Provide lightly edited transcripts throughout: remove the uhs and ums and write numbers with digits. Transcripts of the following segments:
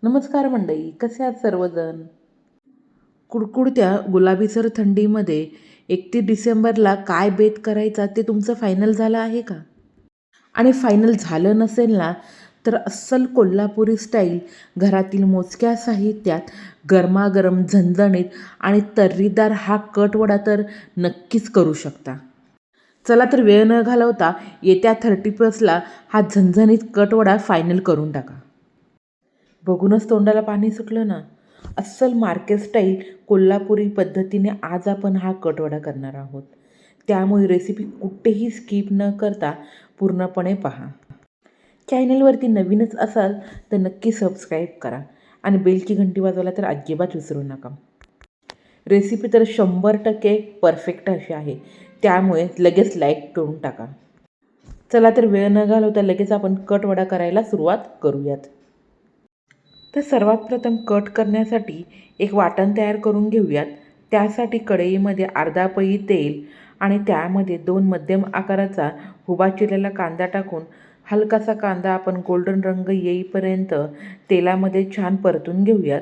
नमस्कार मंडळी, कसे आहात सर्वजण? कुडकुडत्या गुलाबीसर थंडीमध्ये 31 डिसेंबरला काय बेत करायचा ते तुमचं फायनल झालं आहे का? आणि फायनल झालं नसेल ना, तर अस्सल कोल्हापुरी स्टाईल घरातील मोजक्या साहित्यात गरमागरम झणझणीत आणि तर्रीदार हा कटवडा तर नक्कीच करू शकता. चला तर वेळ न घालवता येत्या 31ला हा झणझणीत कटवडा फायनल करून टाका. बघूनच तोंडाला पाणी सुटलं ना. अस्सल मार्केट स्टाईल कोल्हापुरी पद्धतीने आज आपण हा कटवडा करणार आहोत. त्यामुळे रेसिपी कुठेही स्किप न करता पूर्णपणे पहा. चॅनलवरती नवीनच असाल तर नक्की सबस्क्राईब करा आणि बेलची घंटी वाजवायला तर अजिबात विसरू नका. रेसिपी तर 100% परफेक्ट अशी आहे, त्यामुळे लगेच लाईक करून टाका. चला तर वेळ न घालवता लगेच आपण कटवडा करायला सुरुवात करूयात. तर सर्वात प्रथम कट करण्यासाठी एक वाटण तयार करून घेऊयात. त्यासाठी कढईमध्ये अर्धा पळी तेल आणि त्यामध्ये 2 मध्यम आकाराचा उभा चिरलेला कांदा टाकून हलकासा कांदा आपण गोल्डन रंग येईपर्यंत तेलामध्ये छान परतून घेऊयात.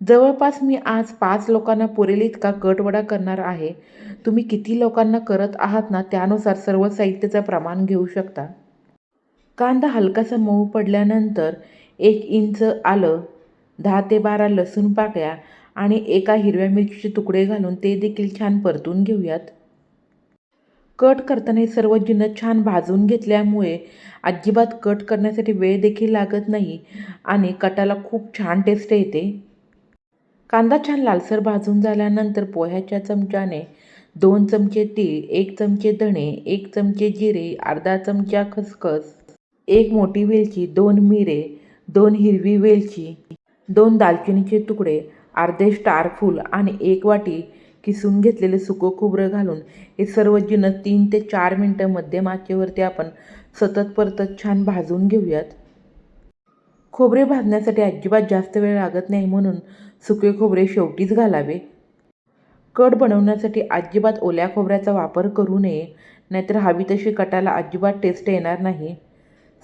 जवळपास मी आज 5 लोकांना पुरेल इतका कटवडा करणार आहे. तुम्ही किती लोकांना करत आहात ना, त्यानुसार सर्व साहित्याचं प्रमाण घेऊ शकता. कांदा हलकासा मऊ पडल्यानंतर 1 इंच आलं, 10 ते 12 लसूण पाकळ्या आणि एका हिरव्या मिरचीचे तुकडे घालून ते देखील छान परतून घेऊयात. कट करताना हे सर्व जिन्नस छान भाजून घेतल्यामुळे अजिबात कट करण्यासाठी वेळ देखील लागत नाही आणि कटाला खूप छान टेस्ट येते. कांदा छान लालसर भाजून झाल्यानंतर पोह्याच्या चमच्याने 2 चमचे तीळ, 1 चमचे धणे, 1 चमचे जिरे, अर्धा चमचा खसखस, 1 मोठी वेलची, 2 मिरे, 2 हिरवी वेलची, 2 दालचिनीचे तुकडे, अर्धे स्टार फूल आणि 1 वाटी किसून घेतलेले सुकं खोबरं घालून हे सर्व जिन्नस 3 ते 4 मिनटं मध्यम आचेवरती आपण सतत परतत छान भाजून घेऊयात. खोबरे भाजण्यासाठी अजिबात जास्त वेळ लागत नाही, म्हणून सुके खोबरे शेवटीच घालावे. कट बनवण्यासाठी अजिबात ओल्या खोबऱ्याचा वापर करू नये, नाहीतर हवी तशी कटाला अजिबात टेस्ट येणार नाही.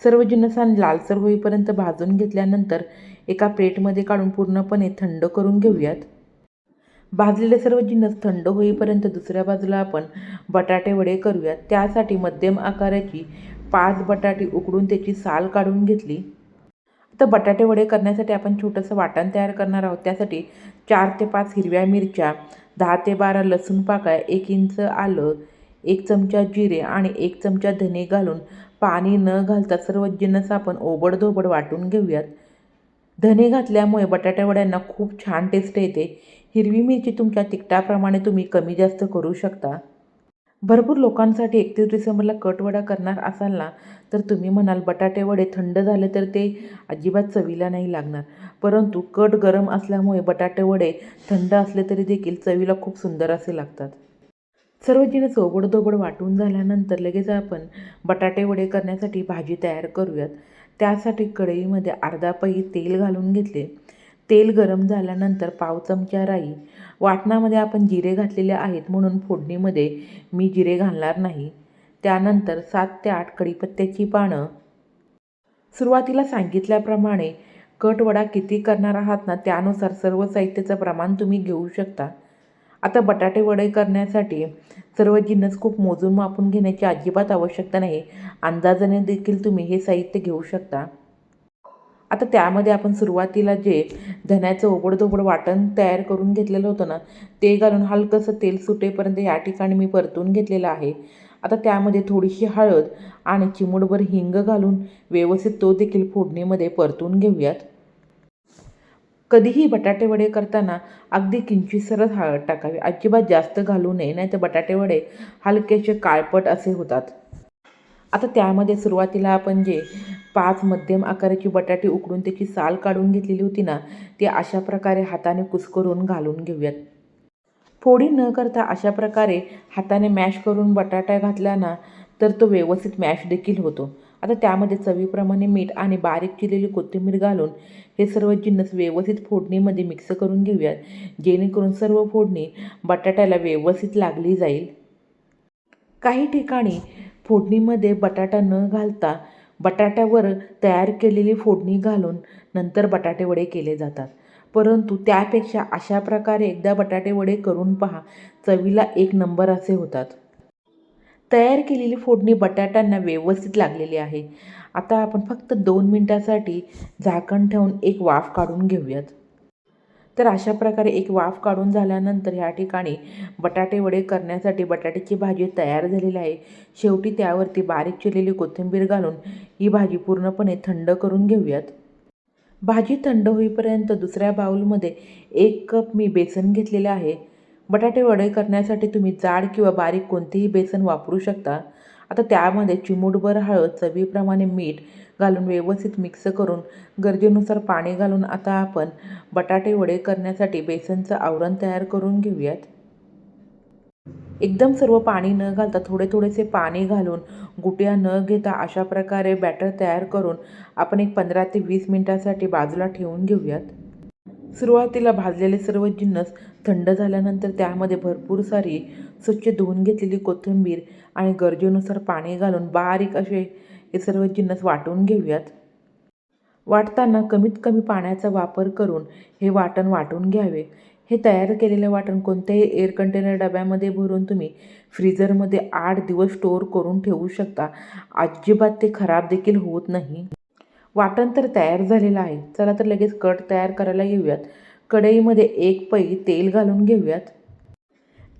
सर्व जिन्नस लालसर होईपर्यंत भाजून घेतल्यानंतर एका प्लेटमध्ये काढून पूर्णपणे थंड करून घेऊयात. भाजलेले सर्व जिन्नस थंड होईपर्यंत दुसऱ्या बाजूला आपण बटाटे वडे करूयात. त्यासाठी मध्यम आकाराची 5 बटाटे उकडून त्याची साल काढून घेतली. आता बटाटे वडे करण्यासाठी आपण छोटंसं वाटण तयार करणार आहोत. त्यासाठी 4 ते 5 हिरव्या मिरच्या, 10 ते 12 लसूण पाकळ्या, 1 इंच आलं, 1 चमचा जिरे आणि 1 चमचा धने घालून पाणी न घालता सर्व जिन्नस आपण ओबडधोबड वाटून घेऊयात. धने घातल्यामुळे बटाटे वड्यांना खूप छान टेस्ट येते. हिरवी मिरची तुमच्या तिखटाप्रमाणे तुम्ही कमी जास्त करू शकता. भरपूर लोकांसाठी 31 डिसेंबरला कटवडा करणार असाल ना, तर तुम्ही म्हणाल बटाटे वडे थंड झाले तर ते अजिबात चवीला नाही लागणार. परंतु कट गरम असल्यामुळे बटाटे वडे थंड असले तरी देखील चवीला खूप सुंदर असे लागतात. सर्व जिन्नस ओबडधोबड वाटून झाल्यानंतर लगेच आपण बटाटे वडे करण्यासाठी भाजी तयार करूयात. त्यासाठी कढईमध्ये अर्धा पळी तेल घालून घेतले. तेल गरम झाल्यानंतर पाव चमचा राई, वाटणामध्ये आपण जिरे घातलेले आहेत म्हणून फोडणीमध्ये मी जिरे घालणार नाही. त्यानंतर 7 ते 8 कढीपत्त्याची पानं. सुरुवातीला सांगितल्याप्रमाणे कटवडा किती करणार आहात ना, त्यानुसार सर्व साहित्याचं प्रमाण तुम्ही घेऊ शकता. आता बटाटे वडे करण्यासाठी सर्व जिन्नस खूप मोजून मापून घेण्याची अजिबात आवश्यकता नाही. अंदाजाने देखील तुम्ही हे साहित्य घेऊ शकता. आता त्यामध्ये आपण सुरुवातीला जे धण्याचं ओबडधोबड वाटण तयार करून घेतलेलं होतं ना, ते घालून हलकंसं तेल सुटेपर्यंत या ठिकाणी मी परतून घेतलेलं आहे. आता त्यामध्ये थोडीशी हळद आणि चिमूटभर हिंग घालून व्यवस्थित तो देखील फोडणीमध्ये परतून घेऊयात. कधीही बटाटे वडे करताना अगदी किंचितसरच हळद टाकावी, अजिबात जास्त घालू नये, नाहीतर बटाटे वडे हलकेसे काळपट असे होतात. आता त्यामध्ये सुरुवातीला आपण जे 5 मध्यम आकाराची बटाटे उकडून त्याची साल काढून घेतलेली होती ना, ती अशा प्रकारे हाताने कुस्करून घालून घेऊयात. फोडी न करता अशा प्रकारे हाताने मॅश करून बटाटा घातला ना, तर तो व्यवस्थित मॅश देखील होतो. आता त्यामध्ये चवीप्रमाणे मीठ आणि बारीक चिरलेली कोथिंबीर घालून हे सर्व जिन्नस व्यवस्थित फोडणीमध्ये मिक्स करून घेऊयात, जेणेकरून सर्व फोडणी बटाट्याला व्यवस्थित लागली जाईल. काही ठिकाणी फोडणीमध्ये बटाटा न घालता बटाट्यावर तयार केलेली फोडणी घालून नंतर बटाटे वडे केले जातात. परंतु त्यापेक्षा अशा प्रकारे एकदा बटाटे वडे करून पहा, चवीला एक नंबर असे होतात. तयार केलेली फोडणी बटाट्यांना व्यवस्थित लागलेली आहे. आता आपण फक्त 2 मिनिटासाठी झाकण ठेवून एक वाफ काढून घेऊयात. तर अशा प्रकारे एक वाफ काढून झाल्यानंतर ह्या ठिकाणी बटाटे वडे करण्यासाठी बटाट्याची भाजी तयार झालेली आहे. शेवटी त्यावरती बारीक चिरलेली कोथिंबीर घालून ही भाजी पूर्णपणे थंड करून घेऊयात. भाजी थंड होईपर्यंत दुसऱ्या बाउलमध्ये 1 कप मी बेसन घेतलेले आहे. बटाटे वडे करण्यासाठी तुम्ही जाड किंवा बारीक कोणतेही बेसन वापरू शकता. आता त्यामध्ये चिमूटभर हळद, चवीप्रमाणे मीठ घालून व्यवस्थित मिक्स करून गरजेनुसार पाणी घालून आता आपण बटाटे वडे करण्यासाठी बेसनचं आवरण तयार करून घेऊयात. एकदम सर्व पाणी न घालता थोडे थोडेसे पाणी घालून गुटया न घेता अशा प्रकारे बॅटर तयार करून आपण एक 15 ते 20 मिनिटांसाठी बाजूला ठेवून घेऊयात. सुरुवातीला भाजलेले सर्व जिन्नस थंड झाल्यानंतर त्यामध्ये भरपूर सारी स्वच्छ धुवून घेतलेली कोथिंबीर आणि गरजेनुसार पाणी घालून बारीक असे हे सर्व जिन्नस वाटून घेऊयात. वाटताना कमीत कमी पाण्याचा वापर करून हे वाटण वाटून घ्यावे. हे तयार केलेले वाटण कोणत्याही एअर कंटेनर डब्यामध्ये भरून तुम्ही फ्रीझरमध्ये 8 दिवस स्टोअर करून ठेवू शकता. अजिबात ते खराब देखील होत नाही. वाटण तर तयार झालेलं आहे. चला तर लगेच कट तयार करायला घेऊयात. कढईमध्ये 1 पई तेल घालून घेऊयात.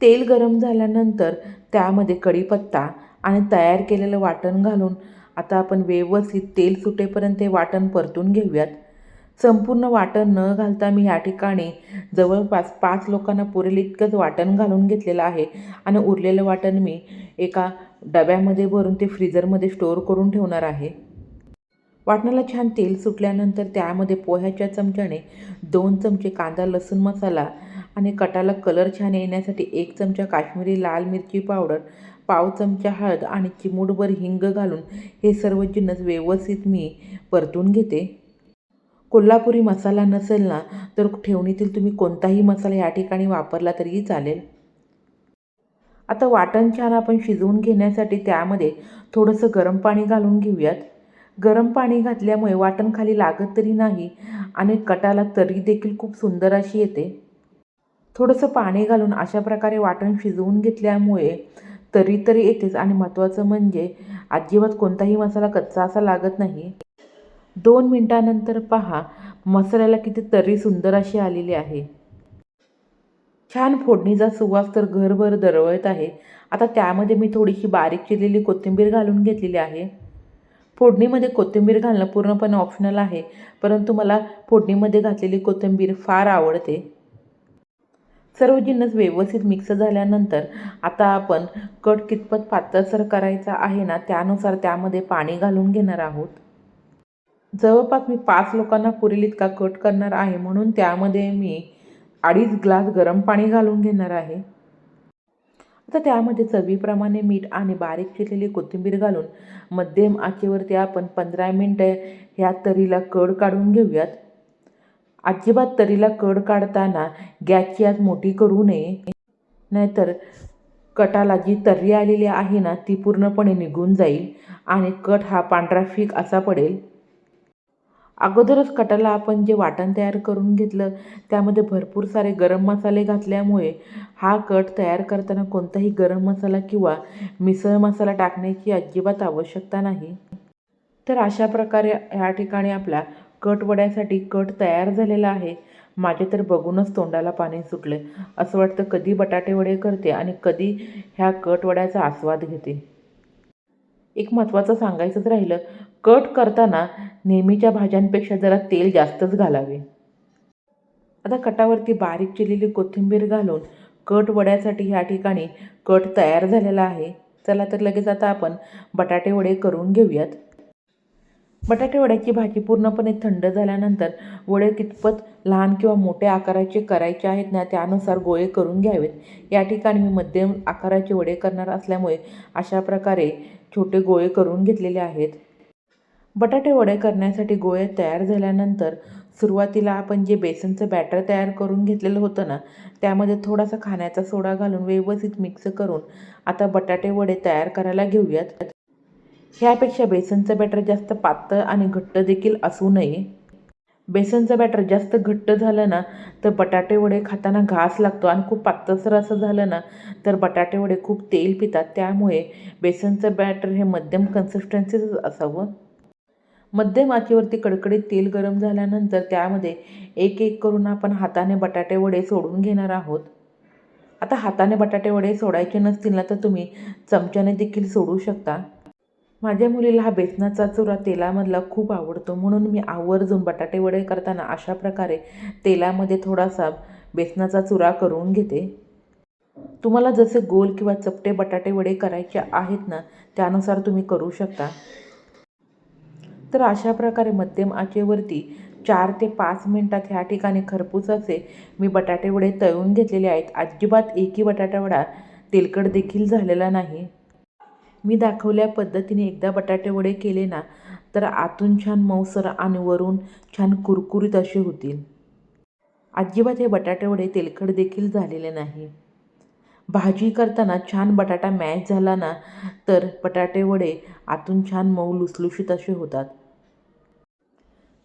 तेल गरम झाल्यानंतर त्यामध्ये कढीपत्ता आणि तयार केलेलं वाटण घालून आता आपण व्यवस्थित तेल सुटेपर्यंत हे वाटण परतून घेऊयात. संपूर्ण वाटण न घालता मी या ठिकाणी जवळपास 5 लोकांना पुरेल इतकंच वाटण घालून घेतलेलं आहे आणि उरलेलं वाटण मी एका डब्यामध्ये भरून ते फ्रीझरमध्ये स्टोअर करून ठेवणार आहे. वाटणाला छान तेल सुटल्यानंतर त्यामध्ये पोह्याच्या चमच्याने 2 चमचे कांदा लसूण मसाला आणि कटाला कलर छान येण्यासाठी 1 चमचा काश्मीरी लाल मिरची पावडर, पाव चमचा हळद आणि चिमूटभर हिंग घालून हे सर्व जिन्नस व्यवस्थित मी परतून घेते. कोल्हापुरी मसाला नसेल ना तर ठेवणीतील तुम्ही कोणताही मसाला या ठिकाणी वापरला तरीही चालेल. आता वाटण छान आपण शिजवून घेण्यासाठी त्यामध्ये थोडंसं गरम पाणी घालून घेऊयात. गरम पाणी घातल्यामुळे वाटण खाली लागत तरी नाही आणि कटाला तरी देखील खूप सुंदर अशी येते. थोडंसं पाणी घालून अशा प्रकारे वाटण शिजवून घेतल्यामुळे तरी येतेच आणि महत्त्वाचं म्हणजे अजिबात कोणताही मसाला कच्चा असा लागत नाही. 2 मिनिटानंतर पहा, मसाल्याला किती तरी सुंदर अशी आलेली आहे. छान फोडणीचा सुवास तर घरभर दरवळत आहे. आता त्यामध्ये मी थोडीशी बारीक चिरलेली कोथिंबीर घालून घेतलेली आहे. फोडणीमध्ये कोथिंबीर घालणं पूर्णपणे ऑप्शनल आहे, परंतु मला फोडणीमध्ये घातलेली कोथिंबीर फार आवडते. सर्व जिन्नस व्यवस्थित मिक्स झाल्यानंतर आता आपण कट कितपत पातळसर करायचा आहे ना त्यानुसार त्यामध्ये पाणी घालून घेणार आहोत. जवळपास मी 5 लोकांना पुरेल इतका कट करणार आहे, म्हणून त्यामध्ये मी 2.5 ग्लास गरम पाणी घालून घेणार आहे. आता त्यामध्ये चवीप्रमाणे मीठ आणि बारीक चिरलेली कोथिंबीर घालून मध्यम आचेवरती आपण 15 मिनिटं ह्या तरीला कड काढून घेऊयात. अजिबात तरीला कड काढताना गॅसची आच मोठी करू नये, नाहीतर कटाला जी तर्री आलेली आहे ना ती पूर्णपणे निघून जाईल आणि कट हा पांढरा फिक असा पडेल. अगोदरच कटाला आपण जे वाटण तयार करून घेतलं त्यामध्ये भरपूर सारे गरम मसाले घातल्यामुळे हा कट तयार करताना कोणताही गरम मसाला किंवा मिसळ मसाला टाकण्याची अजिबात आवश्यकता नाही. तर अशा प्रकारे ह्या ठिकाणी आपला कट वड्यासाठी कट तयार झालेला आहे. माझे तर बघूनच तोंडाला पाणी सुटले. असं वाटतं कधी बटाटे वडे करते आणि कधी ह्या कट वड्याचा आस्वाद घेते. एक महत्त्वाचं सांगायचंच राहिलं, कट करताना नेहमीच्या भाज्यांपेक्षा जरा तेल जास्तच घालावे. आता कटावरती बारीक चिरलेली कोथिंबीर घालून कट वड्यासाठी ह्या ठिकाणी कट तयार झालेला आहे. चला तर लगेच आता आपण बटाटे वडे करून घेऊयात. बटाटे वड्याची भाजी पूर्णपणे थंड झाल्यानंतर वडे कितपत लहान किंवा मोठ्या आकाराचे करायचे आहेत ना त्यानुसार गोळे करून घ्यावेत. या ठिकाणी मी मध्यम आकाराचे वडे करणार असल्यामुळे अशा प्रकारे छोटे गोळे करून घेतलेले आहेत. बटाटे वडे करण्यासाठी गोळे तयार झाल्यानंतर सुरुवातीला आपण जे बेसनचं बॅटर तयार करून घेतलेलं होतं ना त्यामध्ये थोडासा खाण्याचा सोडा घालून व्यवस्थित मिक्स करून आता बटाटे वडे तयार करायला घेऊयात. ह्यापेक्षा बेसनचं बॅटर जास्त पातळ आणि घट्ट देखील असू नये. बेसनचं बॅटर जास्त घट्ट झालं ना तर बटाटे वडे खाताना घास लागतो आणि खूप पातळसर असं झालं ना तर बटाटे वडे खूप तेल पितात. त्यामुळे बेसनचं बॅटर हे मध्यम कन्सिस्टन्सीच असावं. मध्यम आचेवरती कडकडीत तेल गरम झाल्यानंतर त्यामध्ये एक एक करून आपण हाताने बटाटे वडे सोडून घेणार आहोत. आता हाताने बटाटे वडे सोडायचे नसतील ना तर तुम्ही चमच्याने देखील सोडू शकता. माझ्या मुलीला हा बेसनाचा चुरा तेलामधला खूप आवडतो, म्हणून मी आवर्जून बटाटे वडे करताना अशा प्रकारे तेलामध्ये थोडासा बेसनाचा चुरा करून घेते. तुम्हाला जसे गोल किंवा चपटे बटाटे वडे करायचे आहेत ना त्यानुसार तुम्ही करू शकता. तर अशा प्रकारे मध्यम आचेवरती 4 ते 5 मिनटात ह्या ठिकाणी खरपूस असे मी बटाटे वडे तळून घेतलेले आहेत. अजिबात एकही बटाटा वडा तेलकट देखील झालेला नाही. मी दाखवल्या पद्धतीने एकदा बटाटे वडे केले ना तर आतून छान मऊसर आणि वरून छान कुरकुरीत असे होतील. अजिबात हे बटाटे वडे तेलकट देखील झालेले नाही. भाजी करताना छान बटाटा मॅश झाला ना तर बटाटे वडे आतून छान मऊ लुसलुशीत असे होतात.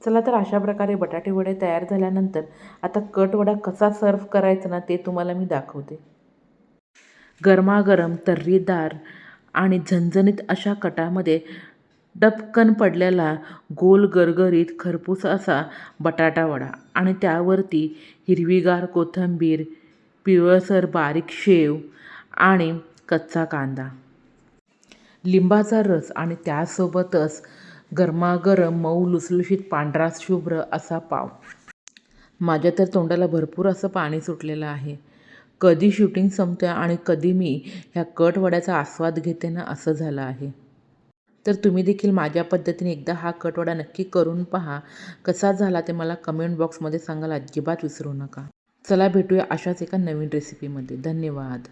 चला तर अशा प्रकारे बटाटे वडे तयार झाल्यानंतर आता कट वडा कसा सर्व्ह करायचा ना ते तुम्हाला मी दाखवते. गरमागरम तर्रीदार आणि झणझणीत अशा कटामध्ये डबकन पडलेला गोल गरगरीत खरपूस असा बटाटा वडा आणि त्यावरती हिरवीगार कोथिंबीर, पिवळसर बारीक शेव आणि कच्चा कांदा, लिंबाचा रस आणि त्यासोबतच गरमागरम मऊ लुसलुशीत पांढरा शुभ्र असा पाव. माझ्या तर तोंडाला भरपूर असं पाणी सुटलेलं आहे. कधी शूटिंग संपते आणि कधी मी ह्या कट वड्याचा आस्वाद घेते ना असं झालं आहे. तर तुम्ही देखील माझ्या पद्धतीने एकदा हा कट वडा नक्की करून पहा. कसा झाला ते मला कमेंट बॉक्समध्ये सांगायला अजिबात विसरू नका. चला भेटूया अशाच एका नवीन रेसिपीमध्ये. धन्यवाद.